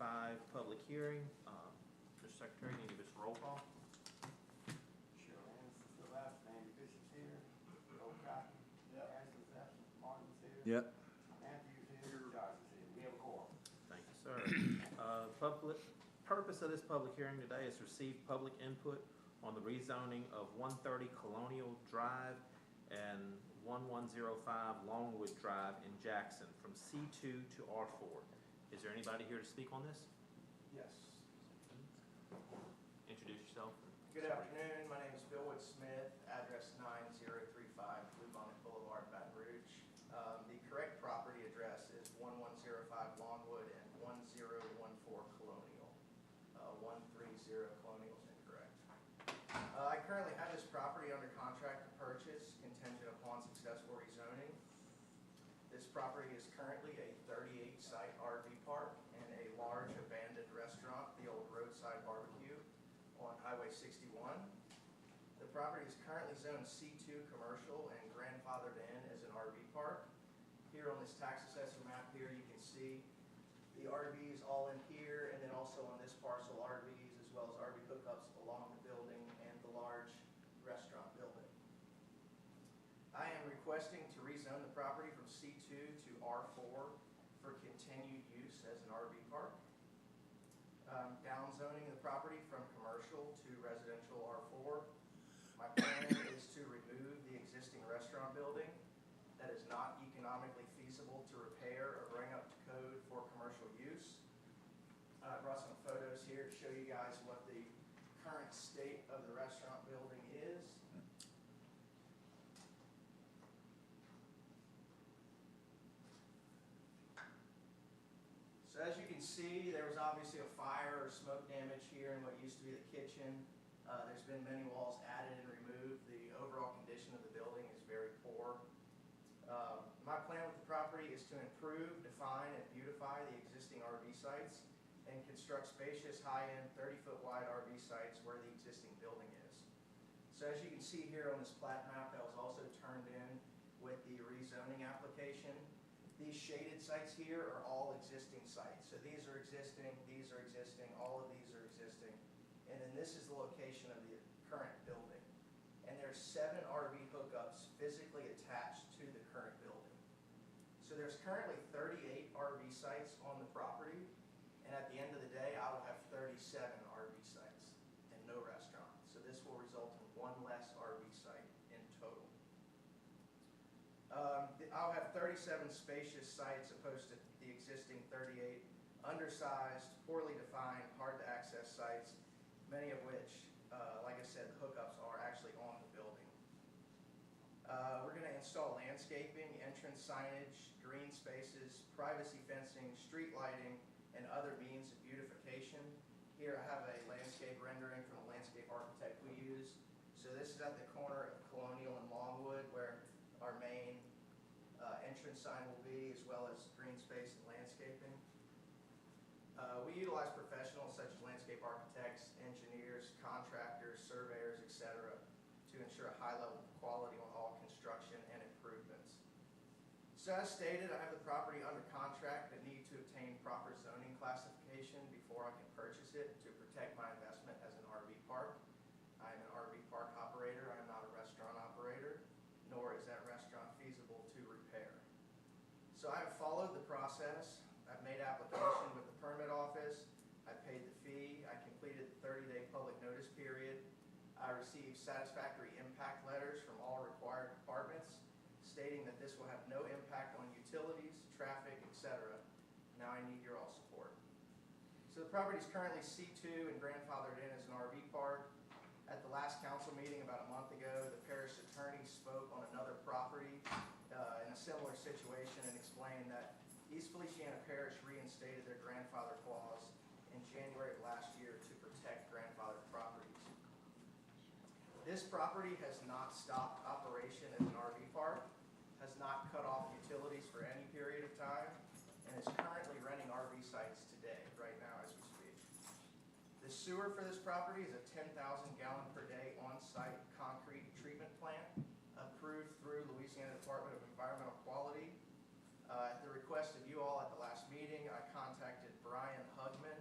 5 public hearing. Mr. Secretary, can you give us a roll call? Sure, Hans is the last, Andy Bishop's here, Joe Cotton, Ashley's absent, Martin's here. Yep. Matthew's here, Josh is here, we have a quorum. Thank you, sir. Purpose of this public hearing today is to receive public input on the rezoning of 130 Colonial Drive and 1105 Longwood Drive in Jackson from C2 to R4. Is there anybody here to speak on this? Yes. Introduce yourself. Good afternoon. My name is Bill Wood Smith, address 9035 Bluebonnet Boulevard, Baton Rouge. The correct property address is 1105 Longwood and 1014 Colonial. 130 Colonial is incorrect. I currently have this property under contract to purchase contingent upon successful rezoning. This property is currently a 38-site RV park and a large abandoned restaurant, the old Roadside Barbecue, on Highway 61. The property is currently zoned C2 commercial and grandfathered in as an RV park. Here on this tax assessor map here, you can see the RVs all in here, and then also on this parcel RVs as well as RV hookups along the building and the large restaurant building. I am requesting to rezone the property from C2 to R4 for continued use as an RV park. Downzoning the property from commercial to residential R4. My plan is to remove the existing restaurant building that is not economically feasible to repair or bring up to code for commercial use. I brought some photos here to show you guys what the current state of the restaurant building is. So as you can see, there was obviously a fire or smoke damage here in what used to be the kitchen. There's been many walls added and removed. The overall condition of the building is very poor. My plan with the property is to improve, define, and beautify the existing RV sites and construct spacious, high-end, 30-foot wide RV sites where the existing building is. So as you can see here on this plat map that was also turned in with the rezoning application, these shaded sites here are all existing sites. So these are existing, all of these are existing. And then this is the location of the current building. And there's 7 RV hookups physically attached to the current building. So there's currently 38 RV sites on the property, and at the end of the day, I will have 37 RV sites and no restaurant. So this will result in 1 less RV site in total. I'll have 37 spacious sites opposed to the existing 38 undersized, poorly defined, hard to access sites, many of which, like I said, the hookups are actually on the building. We're going to install landscaping, entrance signage, green spaces, privacy fencing, street lighting, and other means of beautification. Here I have a landscape rendering from the landscape architect we use. So this is at the corner of Colonial and Longwood where our main entrance sign will be, as well as green space and landscaping. We utilize professionals such as landscape architects, engineers, contractors, surveyors, etc. to ensure a high level of quality on all construction and improvements. So as stated, I have the property under contract but need to obtain proper zoning classification before I can purchase it to protect my investment as an RV park. I am an RV park operator. I am not a restaurant operator, nor is that restaurant feasible to repair. So I have followed the process. I've made application with the permit office. I paid the fee. I completed the 30-day public notice period. I received satisfactory impact letters from all required departments stating that this will have no impact on utilities, traffic, etc. Now I need your all support. So the property is currently C2 and grandfathered in as an RV park. At the last council meeting about a month ago, the parish attorney spoke on another property in a similar situation and explained that East Feliciana Parish reinstated their grandfather clause in January of last year to protect grandfathered properties. This property has not stopped operation as an RV park, has not cut off utilities for any period of time, and is currently renting RV sites today, right now as we speak. The sewer for this property is a 10,000 gallon per day on-site concrete treatment plant approved through Louisiana Department of Environmental Quality. At the request of you all at the last meeting, I contacted Brian Hugman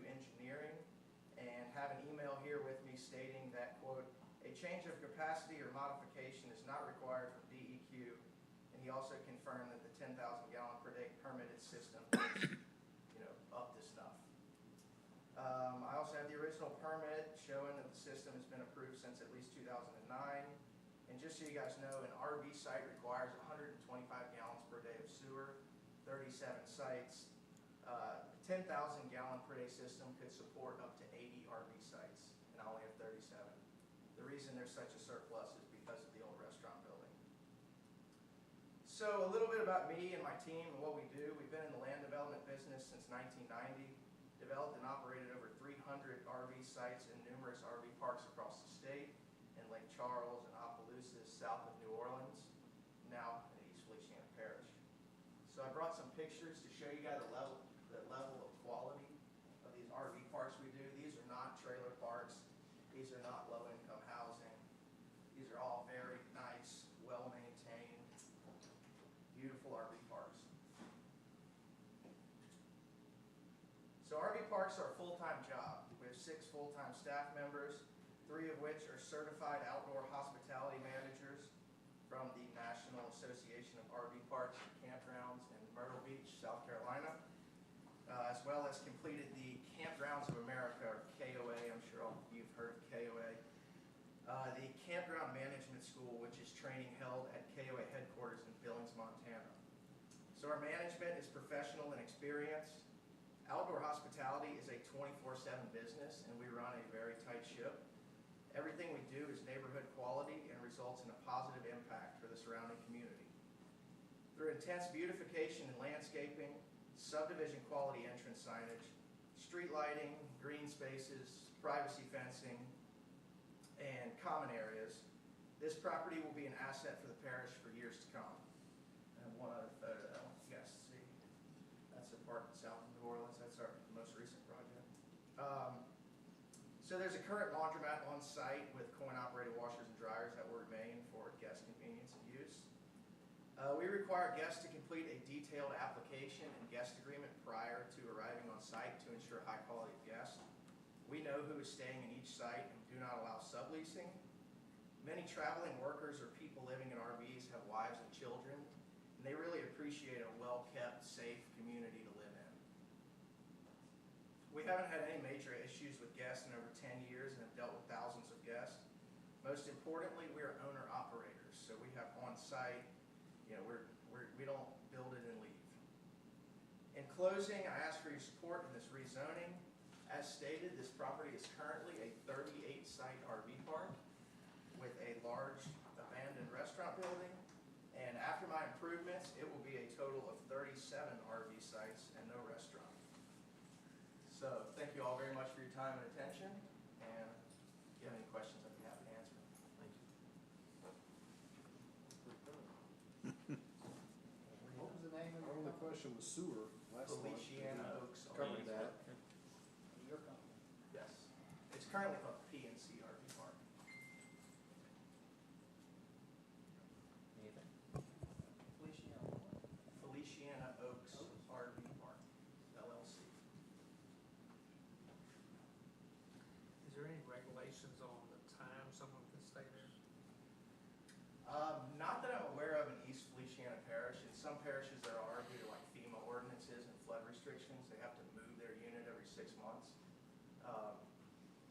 engineering and have an email here with me stating that, quote, "A change of capacity or modification is not required from DEQ," and he also confirmed that the 10,000 gallon per day permitted system is, up to snuff. I also have the original permit showing that the system has been approved since at least 2009. And just so you guys know, an RV site requires 125 gallons per day of sewer, 37 sites. A 10,000 gallon per day system could support up to 80 RV sites, and I only have 37. The reason there's such a surplus is because of the old restaurant building. So a little bit about me and my team and what we do. We've been in the land development business since 1990, developed and operated over 300 RV sites in numerous RV parks across the state, in Lake Charles and Opelousas, south of New Orleans, now in East Feliciana Parish. So I brought some pictures to show you guys the level of quality of these RV parks we do. These are not trailer parks. These are not low-income housing. These are all very nice, well-maintained, beautiful RV parks. So RV parks are a full-time job. We have 6 full-time staff members, 3 of which are certified outdoor hospitality managers from the National Association of RV Parks and Campgrounds in Myrtle Beach, South Carolina, as well as completed the Campgrounds of America, or KOA. I'm sure all of you've heard of KOA. The Campground Management School, which is training held at KOA headquarters in Billings, Montana. So our management is professional and experienced. Outdoor hospitality is a 24/7 business, and we run a very tight ship. Everything we do is neighborhood quality and results in a positive impact for the surrounding community. Through intense beautification and landscaping, subdivision quality entrance signage, street lighting, green spaces, privacy fencing, and common areas, this property will be an asset for the parish for years to come. I have one other photo that I want you guys to see. That's the park south of New Orleans. That's our most recent project. So there's a current laundromat on site with coin-operated washers and dryers that will remain for guest convenience and use. We require guests to complete a detailed application and guest agreement prior to arriving on site to ensure high quality of guests. We know who is staying in each site and do not allow subleasing. Many traveling workers or people living in RVs have wives and children, and they really appreciate a well-kept, safe community to live in. We haven't had any major issues with guests in over 10 years and have dealt with thousands of guests. Most importantly, we are owner-operators, so we have on-site, we don't build it and leave. In closing, I ask for your support in this rezoning. As stated, this property is currently a 38-site RV park with a large abandoned restaurant building, and after my improvements, it will be a total of 37 RV sites and no restaurant. So thank you all very much for your time and attention, and if you have any questions, I'd be happy to answer them. Thank you. What was the name of your only question was sewer last month? Feliciana Oaks. Covered that. Your company. Yes. It's currently called PNC RV Park. Anything? Feliciana Oaks RV Park, LLC. Is there any regulations on the time someone can stay there? Not that I'm aware of in East Feliciana Parish. In some parishes there are, due to like FEMA ordinances and flood restrictions, they have to move their unit every 6 months.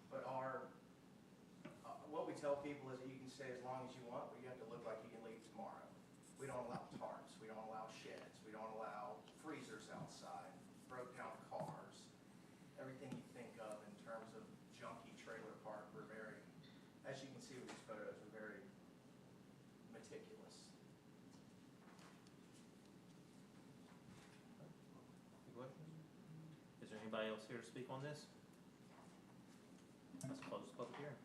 But what we tell people is that you can stay as long as you want, but you have to look like you can leave tomorrow. We don't allow tarps, we don't allow sheds, we don't allow freezers outside, broke down cars, everything you think of in terms of junky trailer park. We're very, as you can see with these photos, we're very meticulous. Any questions? Is there anybody else here to speak on this? Let's close the public hearing.